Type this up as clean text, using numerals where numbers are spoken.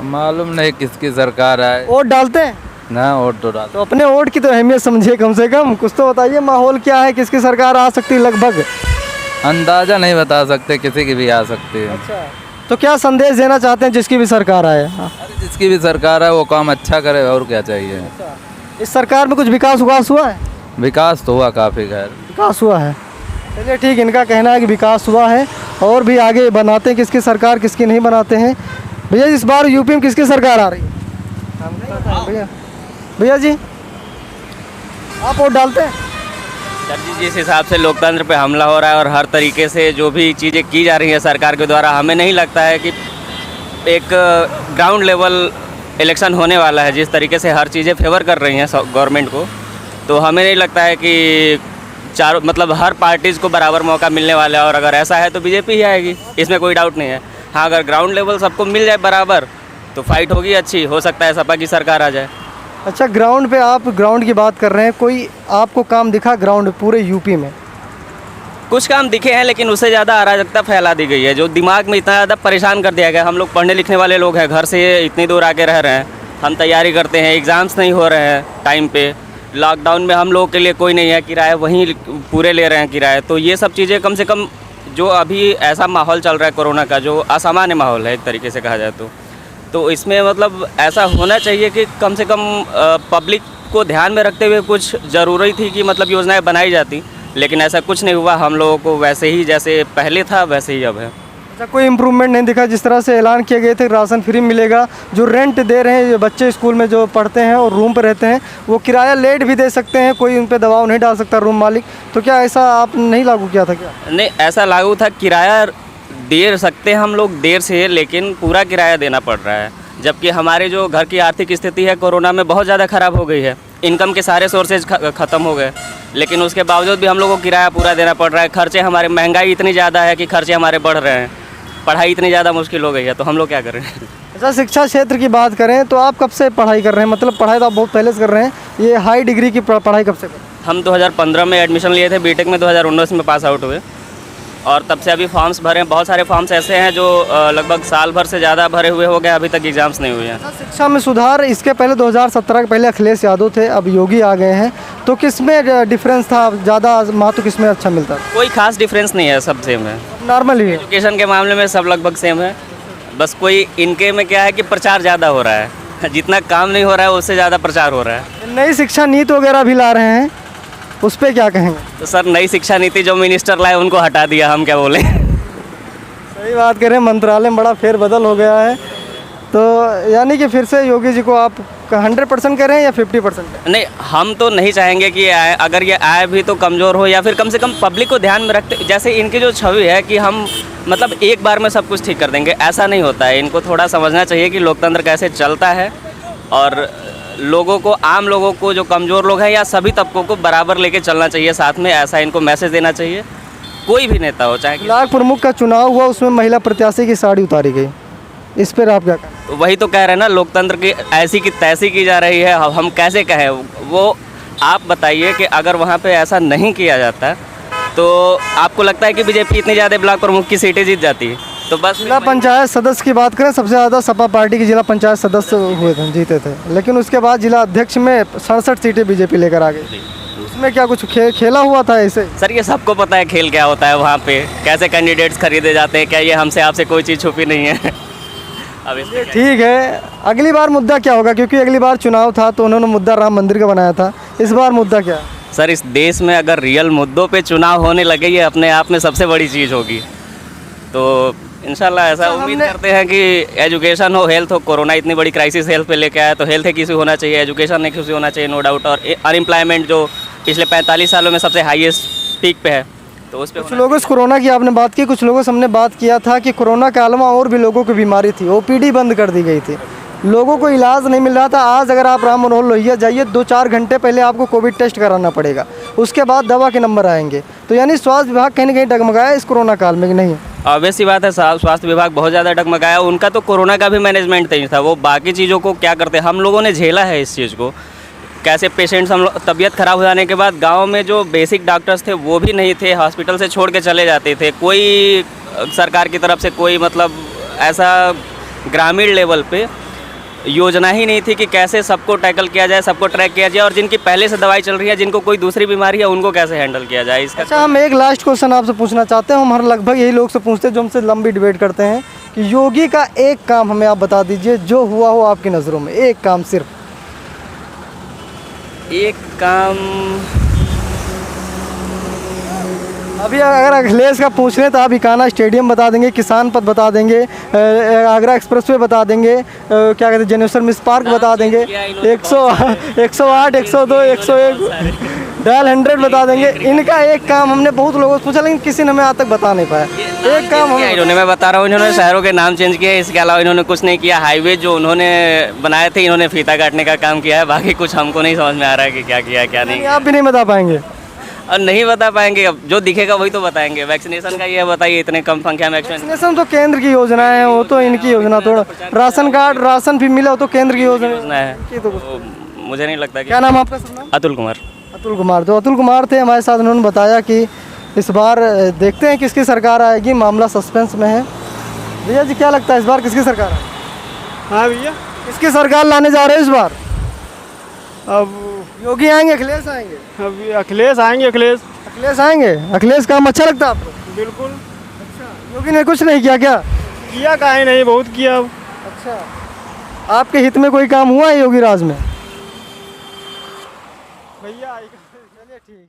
मालूम नहीं किसकी सरकार है वोट डालते हैं? ना, वोट तो डाल। तो अपने वोट की तो अहमियत समझिए कम से कम। कुछ तो बताइए माहौल क्या है, किसकी सरकार आ सकती है लगभग? अंदाजा नहीं बता सकते, किसी की भी आ सकती है। अच्छा, तो क्या संदेश देना चाहते हैं जिसकी भी सरकार आए? हाँ। अरे जिसकी भी सरकार है वो काम अच्छा करे, और क्या चाहिए। इस सरकार में कुछ विकास विकास हुआ है? विकास तो हुआ काफ़ी, खैर। विकास हुआ है, चलिए ठीक, इनका कहना है कि विकास हुआ है और भी आगे बनाते हैं किसकी सरकार किसकी नहीं बनाते हैं। भैया इस बार यूपी में किसकी सरकार आ रही है? भैया भैया जी आप वोट डालते हैं? सर जी, जिस हिसाब से लोकतंत्र पे हमला हो रहा है और हर तरीके से जो भी चीज़ें की जा रही हैं सरकार के द्वारा, हमें नहीं लगता है कि एक ग्राउंड लेवल इलेक्शन होने वाला है। जिस तरीके से हर चीज़ें फेवर कर रही हैं गवर्नमेंट को, तो हमें नहीं लगता है कि चारों मतलब हर पार्टीज़ को बराबर मौका मिलने वाला है। और अगर ऐसा है तो बीजेपी ही आएगी, इसमें कोई डाउट नहीं है। हाँ, अगर ग्राउंड लेवल सबको मिल जाए बराबर तो फाइट होगी अच्छी, हो सकता है सपा की सरकार आ जाए। अच्छा, ग्राउंड पे आप ग्राउंड की बात कर रहे हैं, कोई आपको काम दिखा ग्राउंड पूरे यूपी में? कुछ काम दिखे हैं, लेकिन उससे ज़्यादा अराजकता फैला दी गई है, जो दिमाग में इतना ज़्यादा परेशान कर दिया गया। हम लोग पढ़ने लिखने वाले लोग हैं, घर से इतनी दूर आके रह रहे हैं, हम तैयारी करते हैं, एग्ज़ाम्स नहीं हो रहे हैं टाइम पे। लॉकडाउन में हम लोगों के लिए कोई नहीं है, किराया वहीं पूरे ले रहे हैं किराए। तो ये सब चीज़ें कम से कम, जो अभी ऐसा माहौल चल रहा है कोरोना का, जो असामान्य माहौल है एक तरीके से कहा जाए तो इसमें मतलब ऐसा होना चाहिए कि कम से कम पब्लिक को ध्यान में रखते हुए कुछ ज़रूरी थी कि मतलब योजनाएं बनाई जाती, लेकिन ऐसा कुछ नहीं हुआ। हम लोगों को वैसे ही जैसे पहले था वैसे ही अब है। अच्छा, कोई इम्प्रूवमेंट नहीं दिखा? जिस तरह से ऐलान किए गए थे राशन फ्री मिलेगा, जो रेंट दे रहे हैं, जो बच्चे स्कूल में जो पढ़ते हैं और रूम पर रहते हैं वो किराया लेट भी दे सकते हैं, कोई उन पर दबाव नहीं डाल सकता रूम मालिक, तो क्या ऐसा आप नहीं लागू किया था क्या? नहीं, ऐसा लागू था, किराया दे सकते हैं हम लोग देर से, लेकिन पूरा किराया देना पड़ रहा है। जबकि हमारे जो घर की आर्थिक स्थिति है कोरोना में बहुत ज़्यादा ख़राब हो गई है, इनकम के सारे सोर्सेज ख़त्म हो गए, लेकिन उसके बावजूद भी हम लोगों को किराया पूरा देना पड़ रहा है। खर्चे हमारे, महंगाई इतनी ज़्यादा है कि खर्चे हमारे बढ़ रहे हैं, पढ़ाई इतनी ज़्यादा मुश्किल हो गई है, तो हम लोग क्या करें। अच्छा, शिक्षा क्षेत्र की बात करें तो आप कब से पढ़ाई कर रहे हैं? मतलब पढ़ाई तो आप बहुत पहले से कर रहे हैं, ये हाई डिग्री की पढ़ाई कब से कर रहे हैं? हम 2015 में एडमिशन लिए थे, बीटेक में 2019 में पास आउट हुए, और तब से अभी फॉर्म्स भरे हैं। बहुत सारे फॉर्म्स ऐसे हैं जो लगभग साल भर से ज़्यादा भरे हुए हो गए, अभी तक एग्ज़ाम्स नहीं हुए हैं। शिक्षा में सुधार, इसके पहले 2017 के पहले अखिलेश यादव थे, अब योगी आ गए हैं, तो किस में डिफरेंस था ज़्यादा, महत्व किस में अच्छा मिलता? कोई खास डिफरेंस नहीं है, सब सेम है। नॉर्मल ही है। एजुकेशन के मामले में सब लगभग सेम है, बस कोई इनके में क्या है कि प्रचार ज़्यादा हो रहा है, जितना काम नहीं हो रहा है उससे ज़्यादा प्रचार हो रहा है। नई शिक्षा नीति वगैरह भी ला रहे हैं, उस पर क्या कहेंगे? तो सर, नई शिक्षा नीति जो मिनिस्टर लाए उनको हटा दिया, हम क्या बोलें। सही बात करें, मंत्रालय में बड़ा फेरबदल हो गया है, तो यानी कि फिर से योगी जी को आप 100% करें या 50%? नहीं, हम तो नहीं चाहेंगे कि आए, अगर ये आए भी तो कमज़ोर हो, या फिर कम से कम पब्लिक को ध्यान में रखते, जैसे इनकी जो छवि है कि हम मतलब एक बार में सब कुछ ठीक कर देंगे, ऐसा नहीं होता है। इनको थोड़ा समझना चाहिए कि लोकतंत्र कैसे चलता है, और लोगों को, आम लोगों को, जो कमज़ोर लोग हैं या सभी तबकों को बराबर लेके चलना चाहिए साथ में, ऐसा इनको मैसेज देना चाहिए। कोई भी नेता हो, चाहे ब्लॉक प्रमुख का चुनाव हुआ, उसमें महिला प्रत्याशी की साड़ी उतारी गई, इस पर आप क्या कहें? तो वही तो कह रहे हैं ना, लोकतंत्र की ऐसी की तैसी की जा रही है, हम कैसे कहें। वो आप बताइए कि अगर वहाँ पे ऐसा नहीं किया जाता तो आपको लगता है कि बीजेपी इतनी ज़्यादा ब्लॉक प्रमुख की सीटें जीत जाती है? तो बस जिला पंचायत सदस्य की बात करें, सबसे ज़्यादा सपा पार्टी के जिला पंचायत सदस्य हुए थे, जीते थे, लेकिन उसके बाद जिला अध्यक्ष में 67 सीटें बीजेपी लेकर आ गई। उसमें क्या कुछ खेला हुआ था ऐसे? सर, ये सबको पता है खेल क्या होता है वहाँ पे, कैसे कैंडिडेट्स खरीदे जाते हैं, क्या ये हमसे आपसे कोई चीज़ छुपी नहीं है। अब इसमें ठीक है, अगली बार मुद्दा क्या होगा? क्योंकि अगली बार चुनाव था तो उन्होंने मुद्दा राम मंदिर का बनाया था, इस बार मुद्दा क्या है? सर, इस देश में अगर रियल मुद्दों पे चुनाव होने लगे, ये अपने आप में सबसे बड़ी चीज़ होगी। तो इंशाल्लाह ऐसा उम्मीद करते हैं कि एजुकेशन हो, हेल्थ हो, कोरोना इतनी बड़ी क्राइसिस हेल्थ पे लेके आया, तो हेल्थ एक इशू होना चाहिए, एजुकेशन एक इशू होना चाहिए, नो डाउट। और अनएम्प्लॉयमेंट जो पिछले 45 सालों में सबसे हाईएस्ट पीक पे है, तो उस पर कुछ लोगों से कोरोना की आपने बात की, कुछ लोगों से हमने बात किया था कि कोरोना के अलावा और भी लोगों की बीमारी थी, ओपीडी बंद कर दी गई थी, लोगों को इलाज नहीं मिल रहा था। आज अगर आप राम मनोहर लोहिया जाइए, 2-4 घंटे पहले आपको कोविड टेस्ट कराना पड़ेगा, उसके बाद दवा के नंबर आएंगे। तो यानी स्वास्थ्य विभाग कहीं ना कहीं डगमगाया इस कोरोना काल में कि नहीं? ऑब्वियस सी बात है, स्वास्थ्य विभाग बहुत ज़्यादा डगमगाया। उनका तो कोरोना का भी मैनेजमेंट नहीं था, वो बाकी चीज़ों को क्या करते, हम लोगों ने झेला है इस चीज़ को। कैसे पेशेंट्स, हम लोग तबीयत ख़राब हो जाने के बाद गांव में जो बेसिक डॉक्टर्स थे वो भी नहीं थे, हॉस्पिटल से छोड़ के चले जाते थे। कोई सरकार की तरफ से कोई मतलब ऐसा ग्रामीण लेवल पे योजना ही नहीं थी कि कैसे सबको टैकल किया जाए, सबको ट्रैक किया जाए, और जिनकी पहले से दवाई चल रही है, जिनको कोई दूसरी बीमारी है, उनको कैसे हैंडल किया जाए इसका। अच्छा, हम एक लास्ट क्वेश्चन आपसे पूछना चाहते हैं। हम हर लगभग यही लोग से पूछते हैं जो हमसे लंबी डिबेट करते हैं कि योगी का एक काम हमें आप बता दीजिए जो हुआ हो आपकी नज़रों में, एक काम सिर्फ। एक काम अभी अगर अखिलेश का पूछ लें तो आप इकाना स्टेडियम बता देंगे, किसान पथ बता देंगे, आगरा एक्सप्रेसवे बता देंगे, क्या कहते हैं जनेश्वर मिस पार्क बता देंगे, 108, 102, 101, डायल 100 बता देंगे। इनका एक काम हमने बहुत लोगों से पूछा लेकिन किसी ने हमें आज तक बता नहीं पाया। एक काम हम इन्होंने, मैं बता रहा हूँ, इन्होंने शहरों के नाम चेंज किए, इसके अलावा इन्होंने कुछ नहीं किया। हाईवे जो उन्होंने बनाए थे, इन्होंने फीता काटने का काम किया है, बाकी कुछ हमको नहीं समझ में आ रहा है कि क्या किया है क्या नहीं। आप भी नहीं बता पाएंगे और नहीं बता पाएंगे, अब जो दिखेगा वही तो बताएंगे। वैक्सीनेशन का ये बताइए, इतने कम संख्या में वैक्सीनेशन तो केंद्र की योजना है, वो तो इनकी योजना थोड़ा। राशन कार्ड, राशन भी मिला, वो तो केंद्र की योजना है। तो मुझे नहीं लगता कि। क्या नाम आपका? सब नाम? अतुल कुमार। अतुल कुमार। तो अतुल कुमार थे हमारे साथ, उन्होंने बताया कि इस बार देखते हैं किसकी सरकार आएगी, मामला सस्पेंस में है। भैया जी क्या लगता है इस बार किसकी सरकार आएगी? हाँ भैया, किसकी सरकार लाने जा रहे हैं इस बार? अब योगी आएंगे, अखिलेश आएंगे? अब अखिलेश आएंगे। अखिलेश आएंगे। अखिलेश काम अच्छा लगता है आपको? बिल्कुल। अच्छा, योगी ने कुछ नहीं किया क्या? किया काहे नहीं, बहुत किया। अब अच्छा, आपके हित में कोई काम हुआ है योगी राज में? भैया चलिए ठीक है।